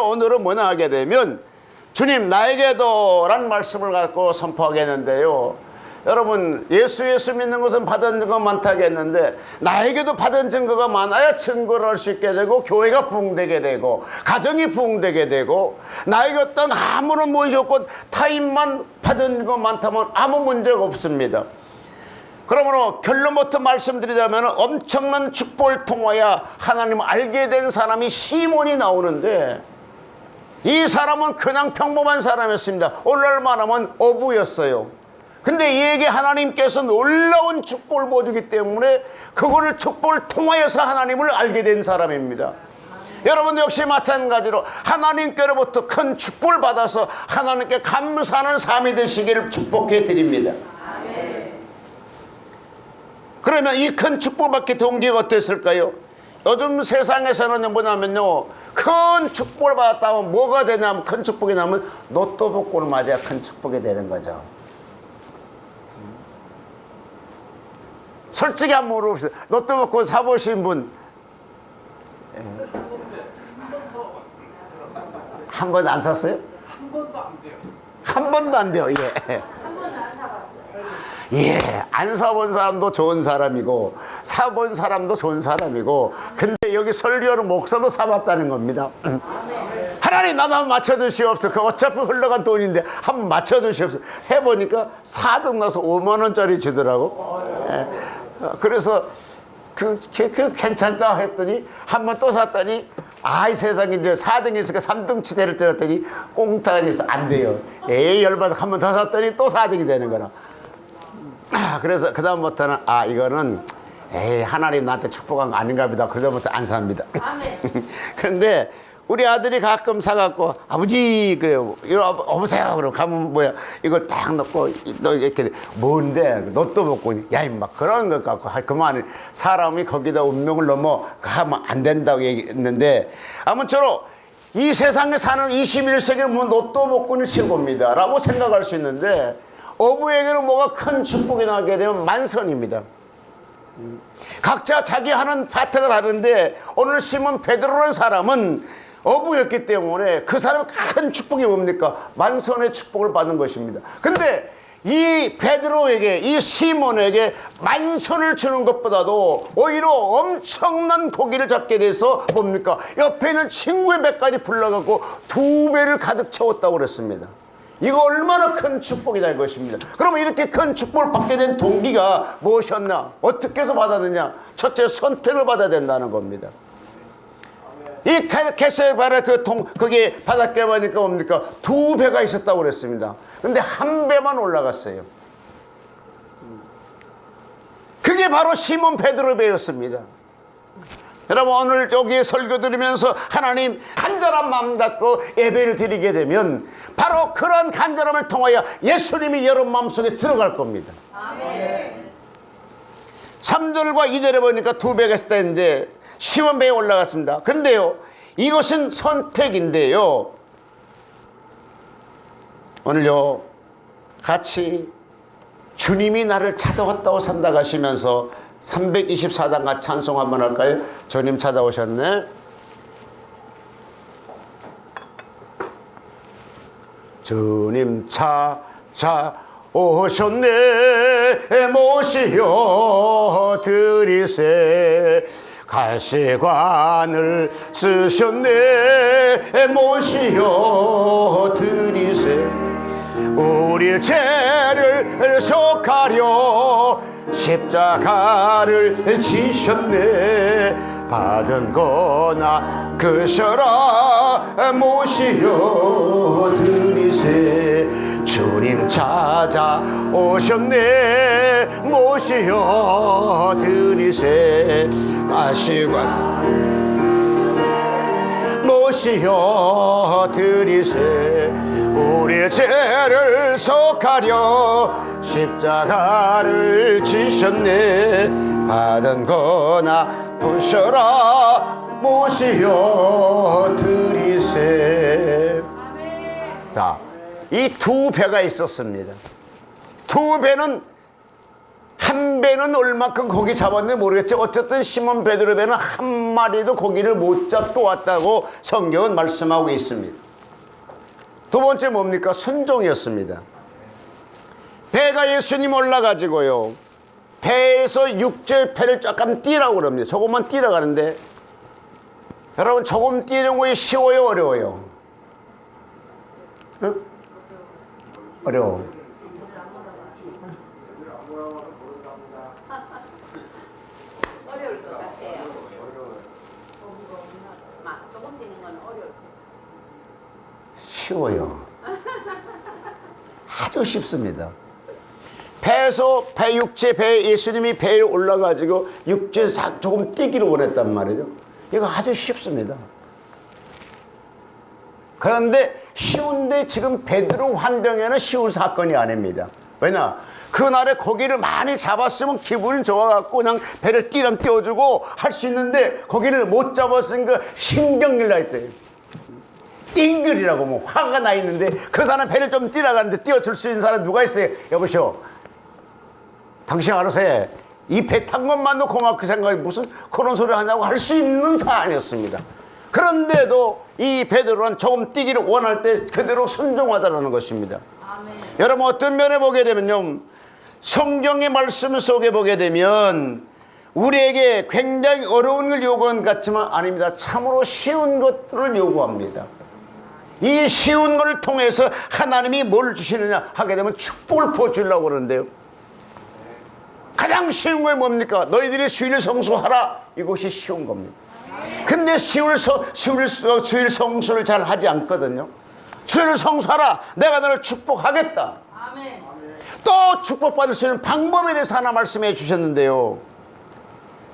오늘은 뭐나 하게 되면 주님 나에게도 라는 말씀을 갖고 선포하겠는데요. 여러분 예수 믿는 것은 받은 증거 많다겠는데 나에게도 받은 증거가 많아야 증거를 할 수 있게 되고 교회가 부흥되게 되고 가정이 부흥되게 되고 나에게 어떤 아무런 무엇이 없고 타인만 받은 증거 많다면 아무 문제가 없습니다. 그러므로 결론부터 말씀드리자면 엄청난 축복을 통하여 하나님을 알게 된 사람이 시몬이 나오는데 이 사람은 그냥 평범한 사람이었습니다. 오늘날 말하면 어부였어요. 근데 이에게 하나님께서 놀라운 축복을 보여주기 때문에 그거를 축복을 통하여서 하나님을 알게 된 사람입니다. 여러분도 역시 마찬가지로 하나님께로부터 큰 축복을 받아서 하나님께 감사하는 삶이 되시기를 축복해 드립니다. 그러면 이 큰 축복받기 동기가 어땠을까요? 요즘 세상에서는 뭐냐면요, 큰 축복을 받았다면 뭐가 되냐면, 큰 축복이 나면 로또 복권을 맞아야 큰 축복이 되는 거죠. 솔직히 한번 물어봅시다. 로또 복권 사보신 분 한 번도 안 샀어요? 한 번도 안 돼요. 한 번도 안 돼요. 예. 예, 안 사본 사람도 좋은 사람이고 사본 사람도 좋은 사람이고, 근데 여기 설교하는 목사도 사봤다는 겁니다. 하나님 나도 한번 맞춰주시옵소서. 그 어차피 흘러간 돈인데 한번 맞춰주시옵소서. 해보니까 4등 나서 5만 원짜리 주더라고. 예. 그래서 그 괜찮다 했더니 한 번 또 샀더니 이 세상에 이제 4등이 있으니까 3등 치대를 때렸더니 꽁타가 돼서 안 돼요. 에이 열받아. 한 번 더 샀더니 또 4등이 되는 거라. 그래서 그 다음부터는 이거는 하나님 나한테 축복한 거 아닌가 보다. 그 다음부터 안 삽니다. 그런데 우리 아들이 가끔 사갖고 아버지 그래요. 이거 오세요. 그럼 가면 뭐야 이걸 딱 넣고 너 이렇게 뭔데 로또 복권 야 임마 그런 것 갖고 그만 사람이 거기다 운명을 넘어 가면 안 된다고 얘기했는데, 아무쪼록 이 세상에 사는 21세기는 뭐 로또 복권이 최고입니다 라고 생각할 수 있는데, 어부에게는 뭐가 큰 축복이 나게 되면 만선입니다. 각자 자기 하는 파트가 다른데 오늘 시몬 베드로라는 사람은 어부였기 때문에 그 사람의 큰 축복이 뭡니까? 만선의 축복을 받는 것입니다. 근데 이 베드로에게, 이 시몬에게 만선을 주는 것보다도 오히려 엄청난 고기를 잡게 돼서 뭡니까? 옆에 있는 친구의 배까지 불러갖고 2배를 가득 채웠다고 그랬습니다. 이거 얼마나 큰 축복이다 이것입니다. 그러면 이렇게 큰 축복을 받게 된 동기가 무엇이었나? 어떻게 해서 받았느냐? 첫째, 선택을 받아야 된다는 겁니다. 이 캐세의 바라 거기에 바닷가 보니까 뭡니까? 2배가 있었다고 그랬습니다. 근데 1배만 올라갔어요. 그게 바로 시몬 베드로 배였습니다. 여러분 오늘 여기에 설교 들으면서 하나님 간절한 마음 갖고 예배를 드리게 되면 바로 그런 간절함을 통하여 예수님이 여러분 마음속에 들어갈 겁니다. 아멘. 3절과 2절에 보니까 2배가 있었다는데 시몬 배에 올라갔습니다. 근데요 이것은 선택인데요, 오늘요 같이 주님이 나를 찾아왔다고 산다가시면서 324단가 찬송 한번 할까요? 주님 찾아오셨네. 주님 찾아오셨네. 모시어 드리세. 갈시관을 쓰셨네. 모시어 드리세. 우리 죄를 속하려 십자가를 지셨네. 받은 거나 그셔라. 모시어 드리세. 주님 찾아오셨네. 모시어 드리세. 가시관 모시어 드리세. 우리 죄를 속하려 십자가를 지셨네. 받은 거나 부셔라. 모시어 드리세. 자, 이 2배가 있었습니다. 2배는 한 배는 얼마큼 고기 잡았는지 모르겠지. 어쨌든 시몬 베드로 배는 한 마리도 고기를 못 잡고 왔다고 성경은 말씀하고 있습니다. 두 번째 뭡니까? 순종이었습니다. 배가 예수님 올라가지고요, 배에서 육지의 배를 조금 뛰라고 그럽니다. 조금만 뛰라 가는데, 여러분 조금 뛰는 것이 쉬워요, 어려워요? 응? 어려워. 어려울 것 같아요. 조금 뛰는 건 어려울 것 같아요. 쉬워요. 아주 쉽습니다. 배에서 육지 배, 예수님이 배에 올라가지고 육지에서 조금 뛰기를 원했단 말이죠. 이거 아주 쉽습니다. 그런데 쉬운데 지금 베드로 환경에는 쉬운 사건이 아닙니다. 왜냐? 그날에 고기를 많이 잡았으면 기분이 좋아갖고 그냥 배를 띄면 띄워주고 할 수 있는데, 고기를 못 잡았으니까 신경질 날 때 띵글이라고 뭐 화가 나 있는데, 그 사람 배를 좀 띄어가는데 띄워줄 수 있는 사람 누가 있어요? 여보시오, 당신 알아서 해. 이 배 탄 것만도 고맙게 생각해. 무슨 그런 소리 하냐고 할 수 있는 사안이었습니다. 그런데도 이 베드로는 조금 뛰기를 원할 때 그대로 순종하다라는 것입니다. 아멘. 여러분 어떤 면에 보게 되면요, 성경의 말씀 속에 보게 되면 우리에게 굉장히 어려운 걸 요구한 것 같지만 아닙니다. 참으로 쉬운 것들을 요구합니다. 이 쉬운 것을 통해서 하나님이 뭘 주시느냐 하게 되면 축복을 부어주려고 그러는데요, 가장 쉬운 게 뭡니까? 너희들이 주일 성수하라. 이것이 쉬운 겁니다. 근데 주일 성수를 잘 하지 않거든요. 주일 성수하라. 내가 너를 축복하겠다. 아멘. 또 축복받을 수 있는 방법에 대해서 하나 말씀해 주셨는데요,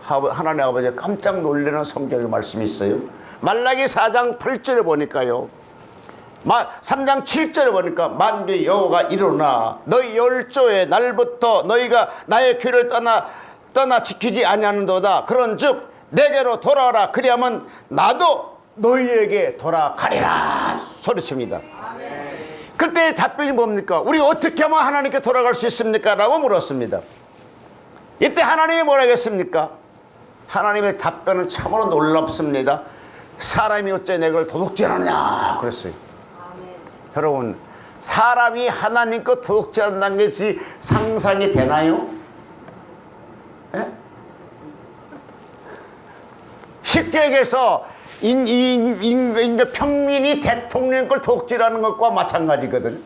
하나님 아버지 깜짝 놀라는 성경의 말씀이 있어요. 말라기 4장 8절에 보니까요, 3장 7절에 보니까 만군의 여호와가 이르노라 너희 열조의 날부터 너희가 나의 규를 떠나 지키지 아니하는도다. 그런즉 내게로 돌아와라. 그리하면 나도 너희에게 돌아가리라 소리칩니다. 그때 답변이 뭡니까? 우리가 어떻게 하면 하나님께 돌아갈 수 있습니까? 라고 물었습니다. 이때 하나님이 뭐라 했습니까? 하나님의 답변은 참으로 놀랍습니다. 사람이 어째 내 걸 도둑질하느냐 그랬어요. 여러분, 사람이 하나님 것 도둑질한다는 것이 상상이 되나요? 예? 쉽게 얘기해서 평민이 대통령 걸 도둑질하는 것과 마찬가지거든요.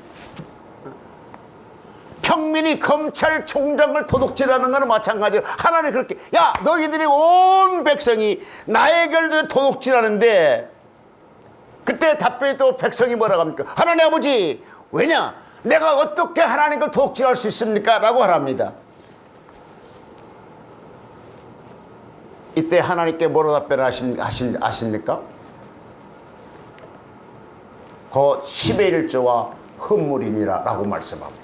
평민이 검찰총장을 도둑질하는 거는 마찬가지예요. 하나님 그렇게, 야 너희들이 온 백성이 나의 걸 도둑질하는데, 그때 답변이 또 백성이 뭐라고 합니까? 하나님 아버지, 왜냐? 내가 어떻게 하나님 걸 도둑질할 수 있습니까? 라고 하랍니다. 이때 하나님께 뭐로 답변하십니까? 그 10의 1조와 흠물이니라 라고 말씀합니다.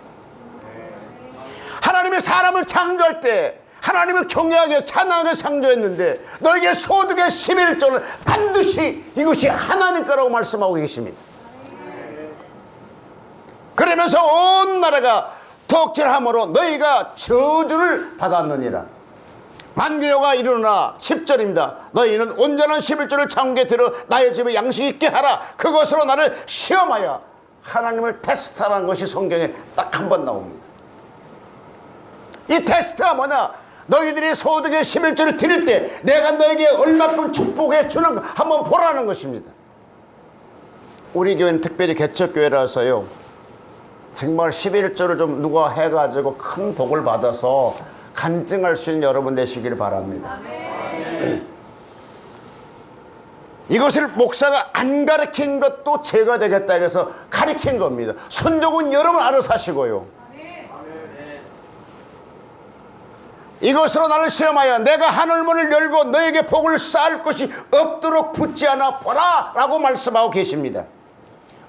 하나님의 사람을 창조할 때 하나님을 경외하게 찬양하게 창조했는데, 너에게 소득의 11조는 반드시 이것이 하나님 거라고 말씀하고 계십니다. 그러면서 온 나라가 도둑질함으로 너희가 저주를 받았느니라. 만군여호가 이르노라 10절입니다. 너희는 온전한 11조를 창고에 들어 나의 집에 양식 있게 하라. 그것으로 나를 시험하여, 하나님을 테스트하는 것이 성경에 딱 한 번 나옵니다. 이 테스트가 뭐냐? 너희들이 소득의 11조를 드릴 때 내가 너에게 얼마큼 축복해 주는 거 한번 보라는 것입니다. 우리 교회는 특별히 개척교회라서요, 정말 11조를 좀 누가 해가지고 큰 복을 받아서 간증할 수 있는 여러분 되시기를 바랍니다. 이것을 목사가 안 가르친 것도 제가 되겠다 해서 가르친 겁니다. 순종은 여러분 알아서 하시고요, 이것으로 나를 시험하여 내가 하늘문을 열고 너에게 복을 쌓을 것이 없도록 붙지 않아 보라 라고 말씀하고 계십니다.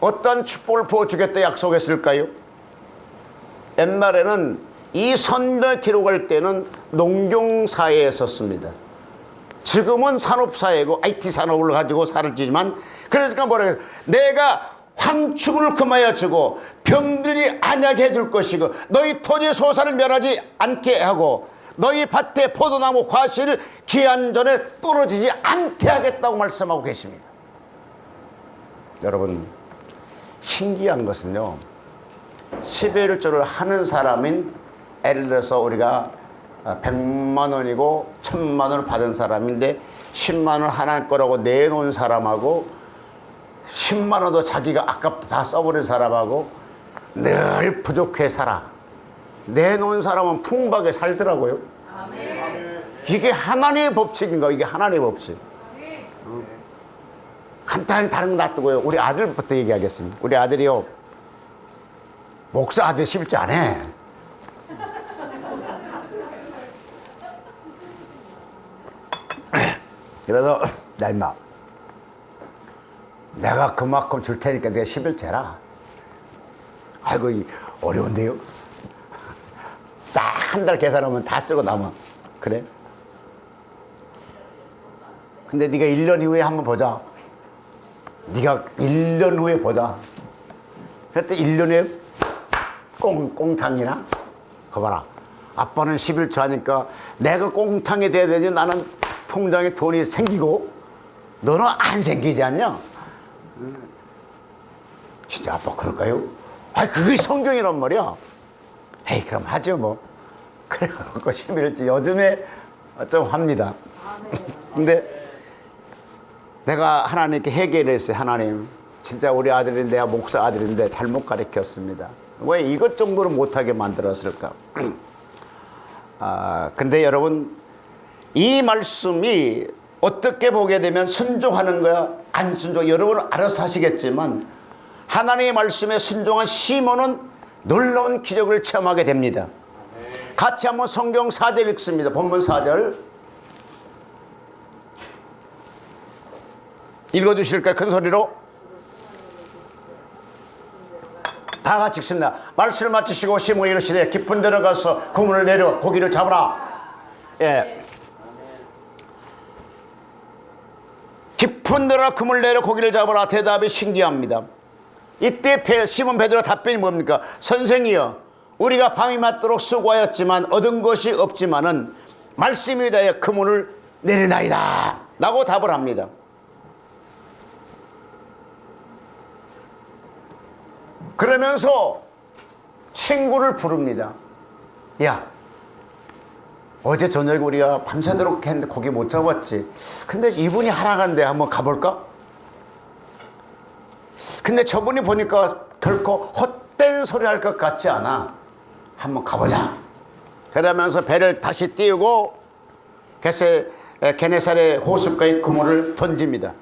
어떤 축복을 부어주겠다 약속했을까요? 옛날에는 이 선거 기록할 때는 농경사회에 썼습니다. 지금은 산업사회고 IT 산업을 가지고 살지만, 그러니까 뭐라 해요? 내가 함축을 금하여 주고 병들지 아니하게 해줄 것이고 너희 토지 소산을 멸하지 않게 하고 너희 밭에 포도나무 과실을 기한 전에 떨어지지 않게 하겠다고 말씀하고 계십니다. 여러분, 신기한 것은요, 11조를 하는 사람인, 예를 들어서 우리가 100만 원이고 1000만 원을 받은 사람인데 10만 원 하나님 거라고 내놓은 사람하고 10만 원도 자기가 아깝다 다 써버린 사람하고 늘 부족해 살아. 내놓은 사람은 풍부하게 살더라고요. 이게 하나님의 법칙인가? 이게 하나님의 법칙. 간단히 다른 거 놔두고요. 우리 아들부터 얘기하겠습니다. 우리 아들이요, 목사 아들 11조 안 해. 그래서 야 임마, 내가 그만큼 줄 테니까 내가 11조라. 아이고 어려운데요. 딱 한 달 계산하면 다 쓰고 남아. 그래? 근데 네가 1년 이후에 한번 보자. 네가 1년 후에 보자. 그랬더니 1년 후에 꽁탕이나? 거 봐라. 아빠는 11조 하니까 내가 꽁탕이 돼야 되지. 나는 통장에 돈이 생기고 너는 안 생기지 않냐? 진짜 아빠 그럴까요? 아이 그게 성경이란 말이야. 에이 그럼 하죠 뭐. 그래갖고 11조 요즘에 좀 합니다. 근데 내가 하나님께 회개를 했어요. 하나님, 진짜 우리 아들이 내가 목사 아들인데 잘못 가르쳤습니다. 왜 이것 정도로 못하게 만들었을까? 근데 여러분, 이 말씀이 어떻게 보게 되면 순종하는 거야, 안 순종, 여러분 알아서 하시겠지만 하나님의 말씀에 순종한 시몬은 놀라운 기적을 체험하게 됩니다. 같이 한번 성경 4절 읽습니다. 본문 4절 읽어주실까요? 큰 소리로 다 같이 읽습니다. 말씀을 마치시고 시몬이 이르시되 깊은 데로 가서 그물을 내려 고기를 잡으라. 예. 깊은 데로 그물 내려 고기를 잡으라. 대답이 신기합니다. 이때 시몬 베드로 답변이 뭡니까? 선생이여, 우리가 밤이 맞도록 수고하였지만 얻은 것이 없지만은 말씀에 대하여 그물을 내리나이다 라고 답을 합니다. 그러면서 친구를 부릅니다. 야, 어제 저녁에 우리가 밤새도록 했는데 고기 못 잡았지. 근데 이분이 하락한데 한번 가볼까? 근데 저분이 보니까 결코 헛된 소리 할 것 같지 않아. 한번 가보자. 그러면서 배를 다시 띄우고 게네사렛 호숫가에 그물을 던집니다.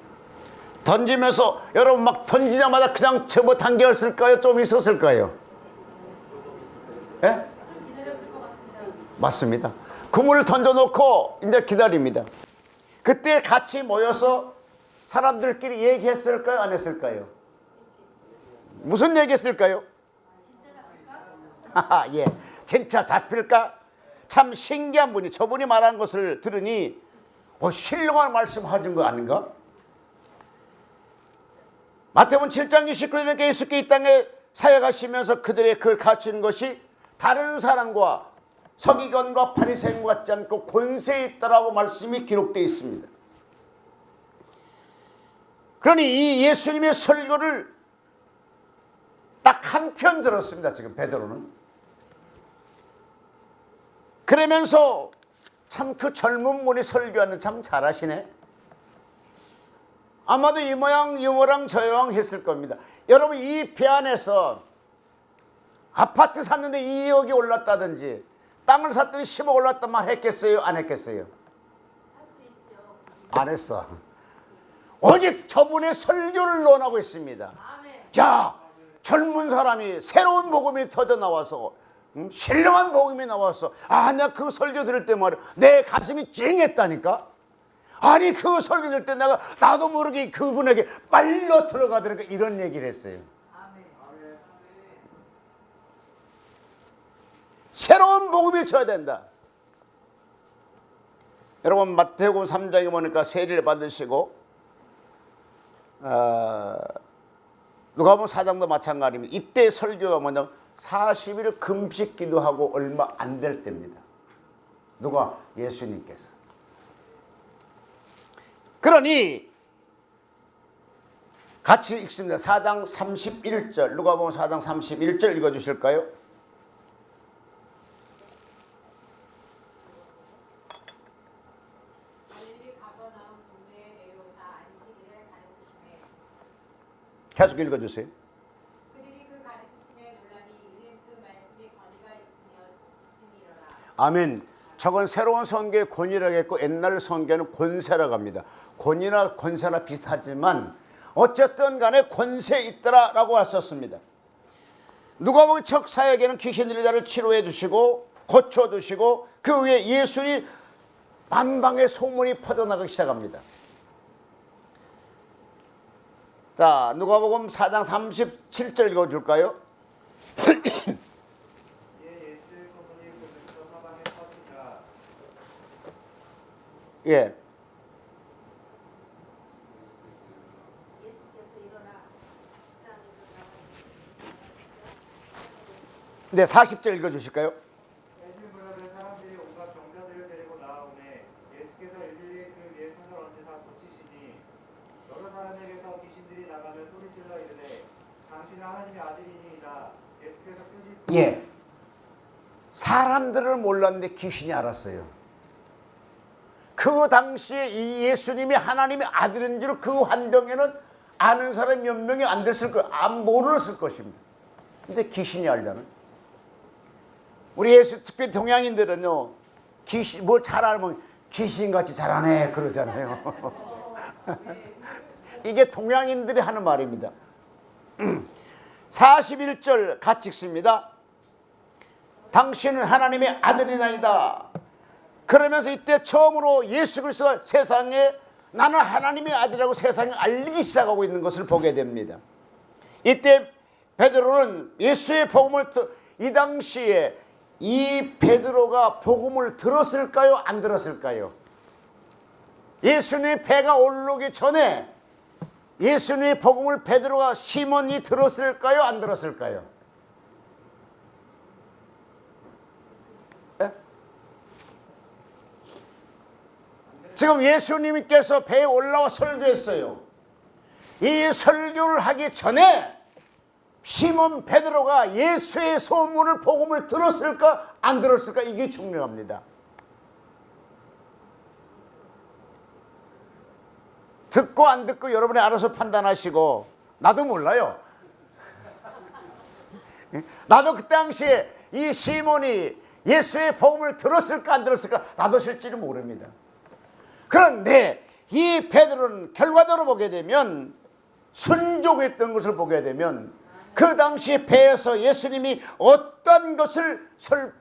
던지면서 여러분 막 던지자마자 그냥 접어 당겼을까요? 좀 있었을까요? 예? 맞습니다. 그물을 던져놓고 이제 기다립니다. 그때 같이 모여서 사람들끼리 얘기했을까요? 안 했을까요? 무슨 얘기했을까요? 예, 진짜 잡힐까? 참 신기한 분이, 저분이 말한 것을 들으니 신령한 말씀 하신 거 아닌가? 마태복음 7장 29절에 예수께 이 땅에 사역하시면서 그들의 그 갖춘 것이 다른 사람과 서기관과 바리새인 같지 않고 권세에 있다라고 말씀이 기록되어 있습니다. 그러니 이 예수님의 설교를 딱 한 편 들었습니다. 지금 베드로는. 그러면서 참 그 젊은 분이 설교하는 참 잘하시네. 아마도 이 모양 이 모양 저 모양 했을 겁니다. 여러분, 이 배 안에서 아파트 샀는데 2억이 올랐다든지 땅을 샀더니 10억 올랐단 말 했겠어요? 안 했겠어요? 할 수 있죠. 안 했어. 오직 저분의 설교를 논하고 있습니다. 야, 젊은 사람이 새로운 복음이 터져 나와서 신령한 복음이 나와서 내가 그 설교 들을 때 말이야 내 가슴이 찡했다니까. 아니 그 설교 들을 때 내가 나도 모르게 그분에게 빨려 들어가더니까 이런 얘기를 했어요. 새로운 복음이 쳐야 된다. 여러분 마태복음 3장에 보니까 세리를 받으시고 누가복음 4장도 마찬가지입니다. 이때 설교가 뭐냐면 40일 금식 기도하고 얼마 안 될 때입니다. 누가? 예수님께서. 그러니 같이 읽습니다. 4장 31절, 누가복음 4장 31절 읽어주실까요? 계속 읽어주세요. 그들이 그 가르치심에 논란이 이는 그 말씀이 권위가 있음이로라. 아멘. 저건 새로운 성경의 권위라고 했고 옛날 성경은 권세라고 합니다. 권위나 권세나 비슷하지만 어쨌든 간에 권세 있더라라고 하셨습니다. 누가복음 첫 사역에는 귀신 들린 자를 치료해 주시고 고쳐 주시고 그 위에 예수님 만방의 소문이 퍼져나가기 시작합니다. 자, 누가복음 4장 37절 읽어줄까요? 예. 네, 40절 읽어주실까요? 사람들이 온갖 병자들을 데리고 나아오매 예수께서 일일이 그 위에 손을 얹으사 고치시니 여러 사람에게서 귀신들이 나가며 소리질러 이르되 당신은 하나님의 아들이니이다. 예수께서 끄시니 예. 사람들은 몰랐는데 귀신이 알았어요. 그 당시에 이 예수님이 하나님의 아들인 줄 그 환경에는 아는 사람이 몇 명이 안 됐을 거예요. 안 모르었을 것입니다. 근데 귀신이 알잖아요. 우리 예수 특별히 동양인들은요, 귀신 뭘 잘 알면 귀신같이 잘하네 그러잖아요. 이게 동양인들이 하는 말입니다. 41절 같이 읽습니다. 당신은 하나님의 아들이나이다. 그러면서 이때 처음으로 예수 그리스도가 세상에 나는 하나님의 아들이라고 세상에 알리기 시작하고 있는 것을 보게 됩니다. 이때 베드로는 예수의 복음을 이 당시에 이 베드로가 복음을 들었을까요? 안 들었을까요? 예수님의 배가 오르기 전에 예수님의 복음을 베드로가 시몬이 들었을까요? 안 들었을까요? 지금 예수님께서 배에 올라와 설교했어요. 이 설교를 하기 전에 시몬 베드로가 예수의 소문을 복음을 들었을까 안 들었을까 이게 중요합니다. 듣고 안 듣고 여러분이 알아서 판단하시고 나도 몰라요. 나도 그 당시에 이 시몬이 예수의 복음을 들었을까 안 들었을까 나도 실제로 모릅니다. 그런데 이 베드로는 결과적으로 보게 되면 순종했던 것을 보게 되면 그 당시 배에서 예수님이 어떤 것을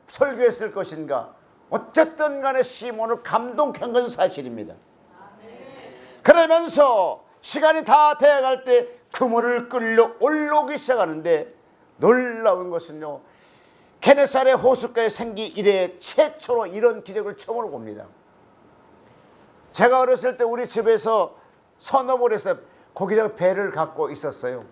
설교했을 것인가 어쨌든 간에 시몬을 감동한 것은 사실입니다. 그러면서 시간이 다 되어갈 때 그물을 끌려 올라오기 시작하는데 놀라운 것은요 게네사렛 호숫가에 생기 이래 최초로 이런 기적을 처음으로 봅니다. 제가 어렸을 때 우리 집에서 서너물에서 고기장 배를 갖고 있었어요.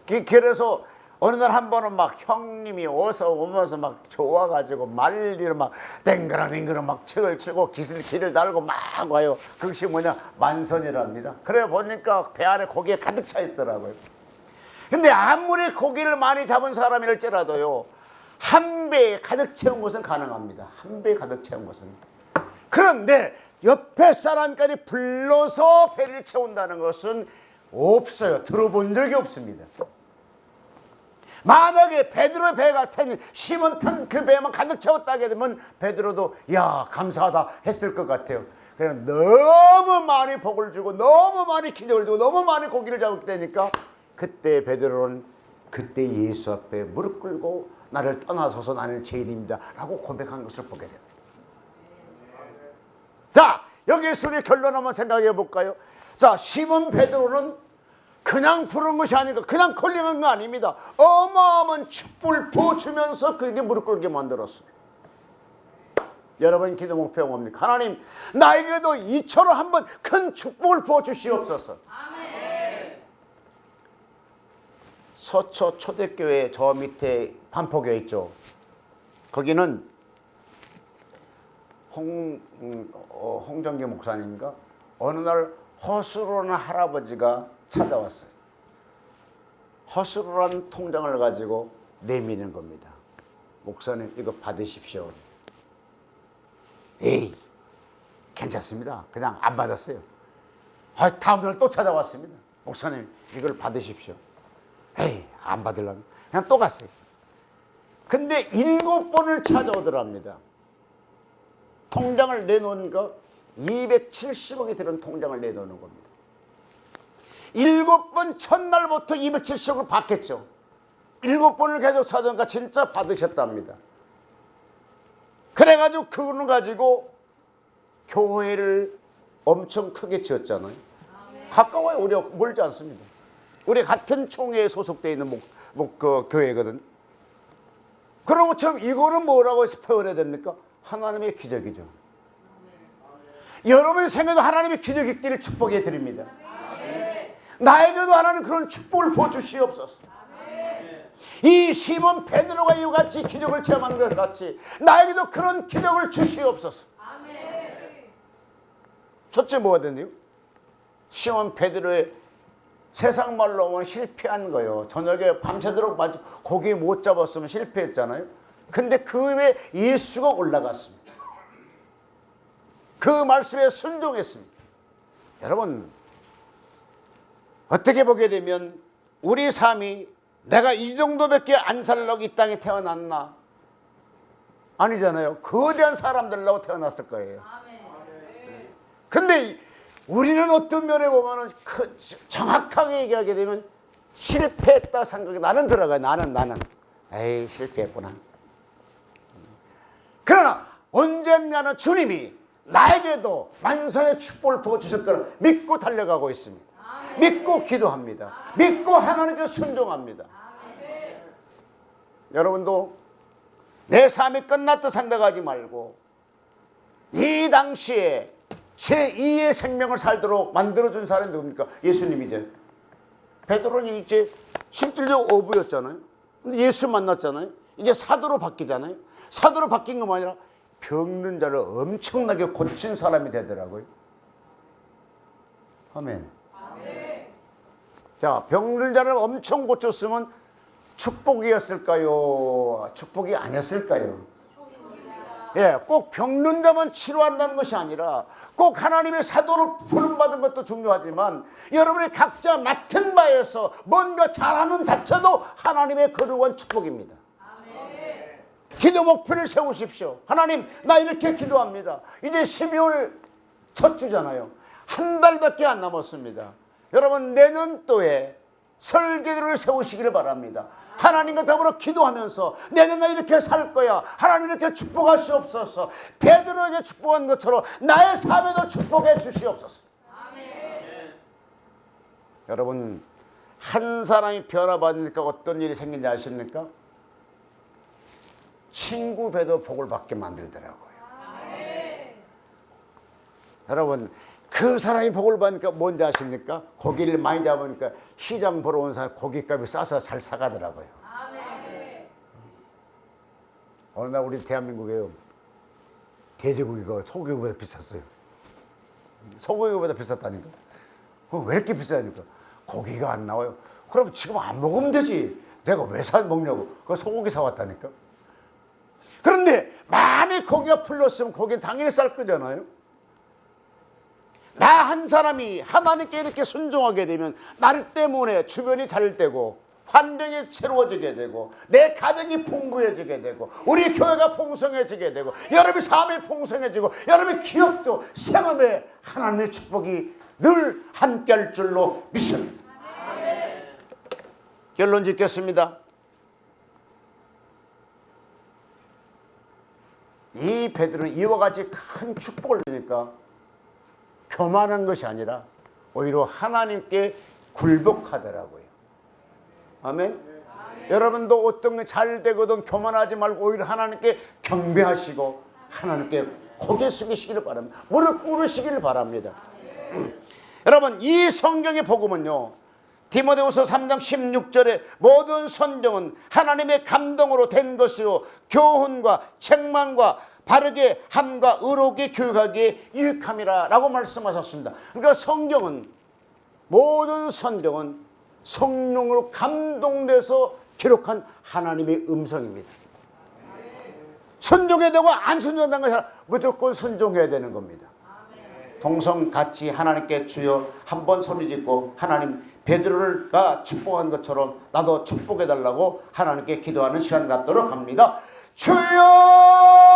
그래서 어느 날 한 번은 막 형님이 어서 오면서 막 좋아가지고 말리를 막 댕그랑댕그랑 막 척을 치고 길을 달고 막 와요. 그것이 뭐냐 만선이랍니다. 그래 보니까 배 안에 고기가 가득 차 있더라고요. 근데 아무리 고기를 많이 잡은 사람일지라도요 한 배에 가득 채운 것은 가능합니다. 한 배에 가득 채운 것은. 그런데 옆에 사람까지 불러서 배를 채운다는 것은 없어요. 들어본 적이 없습니다. 만약에 베드로의 배가 탄 시몬 탄 그 배만 가득 채웠다게 되면 베드로도 야 감사하다 했을 것 같아요. 그냥 너무 많이 복을 주고 너무 많이 기적을 주고 너무 많이 고기를 잡았기 때니까 그때 베드로는 그때 예수 앞에 무릎 꿇고 나를 떠나서서 나는 죄인입니다 라고 고백한 것을 보게 됩니다. 자, 여기에서 우리 결론 한번 생각해 볼까요? 자, 시몬 베드로는 그냥 부른 것이 아니고 그냥 컬링한 거 아닙니다. 어마어마한 축복을 부어주면서 그에게 무릎 꿇게 만들었습니다. 여러분 기도 목표가 뭡니까? 하나님 나에게도 이처럼 한번 큰 축복을 부어주시옵소서. 아멘. 서초 초대교회 저 밑에 반포교회 있죠. 거기는 홍정기 목사님인가 어느 날 허수로는 할아버지가 찾아왔어요. 허수로란 통장을 가지고 내미는 겁니다. 목사님 이거 받으십시오. 에이 괜찮습니다. 그냥 안 받았어요. 다음날 또 찾아왔습니다. 목사님 이걸 받으십시오. 에이 안 받으려면 그냥 또 갔어요. 근데 7번을 찾아오더랍니다. 통장을 내놓은 거 270억이 들은 통장을 내놓는 겁니다. 7번 첫날부터 270억을 받겠죠. 7번을 계속 찾아오니까 진짜 받으셨답니다. 그래가지고 그거는 가지고 교회를 엄청 크게 지었잖아요. 가까워요. 우리 멀지 않습니다. 우리 같은 총회에 소속되어 있는 교회거든. 그런 것처럼 이거는 뭐라고 표현해야 됩니까? 하나님의 기적이죠. 여러분의 생에도 하나님의 기적이 있기를 축복해 드립니다. 나에게도 하나님 그런 축복을 보여주시옵소서. 이 시몬 베드로가 이같이 기적을 체험하는 것 같이 나에게도 그런 기적을 주시옵소서. 첫째 뭐가 됐네요? 시몬 베드로의 세상 말로 하면 실패한 거예요. 저녁에 밤새도록 고기 못 잡았으면 실패했잖아요. 근데 그 위에 예수가 올라갔습니다. 그 말씀에 순종했습니다. 여러분 어떻게 보게 되면 우리 삶이 내가 이 정도밖에 안 살려고 이 땅에 태어났나? 아니잖아요. 거대한 사람들라고 태어났을 거예요. 근데 우리는 어떤 면에 보면은 정확하게 얘기하게 되면 실패했다 생각이 나는 들어가요. 나는 에이 실패했구나. 그러나 언젠가는 주님이 나에게도 만선의 축복을 부어주실 거라 믿고 달려가고 있습니다. 믿고 기도합니다. 믿고 하나님께 순종합니다. 여러분도 내 삶이 끝났다 생각하지 말고 이 당시에 제2의 생명을 살도록 만들어준 사람이 누굽니까? 예수님이죠. 베드로는 이제 실질적 어부였잖아요. 근데 예수 만났잖아요. 이제 사도로 바뀌잖아요. 사도로 바뀐 것만 아니라 병든 자를 엄청나게 고친 사람이 되더라고요. 아멘. 자, 병든 자를 엄청 고쳤으면 축복이었을까요? 축복이 아니었을까요? 예, 꼭 병든 자만 치료한다는 것이 아니라 꼭 하나님의 사도로 부름받은 것도 중요하지만 여러분이 각자 맡은 바에서 뭔가 잘하는 자체도 하나님의 거룩한 축복입니다. 기도 목표를 세우십시오. 하나님 나 이렇게 기도합니다. 이제 12월 첫 주잖아요. 한 달밖에 안 남았습니다. 여러분 내년도에 설계도를 세우시기를 바랍니다. 하나님과 더불어 기도하면서 내년 나 이렇게 살 거야. 하나님 이렇게 축복하시옵소서. 베드로에게 축복한 것처럼 나의 삶에도 축복해 주시옵소서. 아멘. 여러분 한 사람이 변화받으니까 어떤 일이 생긴지 아십니까? 친구 배도 복을 받게 만들더라고요. 아멘. 여러분 그 사람이 복을 받으니까 뭔지 아십니까? 고기를 많이 잡으니까 시장 보러 온 사람 고깃값이 싸서 잘 사가더라고요. 아멘. 어느 날 우리 대한민국에요 돼지고기가 소고기보다 비쌌어요. 소고기보다 비쌌다니까. 왜 이렇게 비싸니까? 고기가 안 나와요. 그럼 지금 안 먹으면 되지. 내가 왜 먹냐고. 그 소고기 사왔다니까. 그런데 많이 고기가 풀렸으면 고기는 당연히 쌀 거잖아요. 나 한 사람이 하나님께 이렇게 순종하게 되면 나를 때문에 주변이 잘 되고 환경이 새로워지게 되고 내 가정이 풍부해지게 되고 우리 교회가 풍성해지게 되고 여러분의 삶이 풍성해지고 여러분의 기업도 생업에 하나님의 축복이 늘 함께할 줄로 믿습니다. 결론 짓겠습니다. 이 베드로는 이와 같이 큰 축복을 주니까 교만한 것이 아니라 오히려 하나님께 굴복하더라고요. 아멘? 여러분도 어떤 게 잘 되거든 교만하지 말고 오히려 하나님께 경배하시고 하나님께 고개 숙이시기를 바랍니다. 무릎 꿇으시기를 바랍니다. 여러분 이 성경의 복음은요 디모데후서 3장 16절에 모든 선정은 하나님의 감동으로 된 것이요 교훈과 책망과 바르게 함과 의롭게 교육하기에 유익함이라 라고 말씀하셨습니다. 그러니까 성경은, 모든 선정은 성령으로 감동돼서 기록한 하나님의 음성입니다. 순종해야 되고 안 순종한다는 것이 아니라 무조건 순종해야 되는 겁니다. 동성 같이 하나님께 주여 한번 소리 짓고, 하나님 베드로가 축복한 것처럼 나도 축복해달라고 하나님께 기도하는 시간 갖도록 합니다. 주여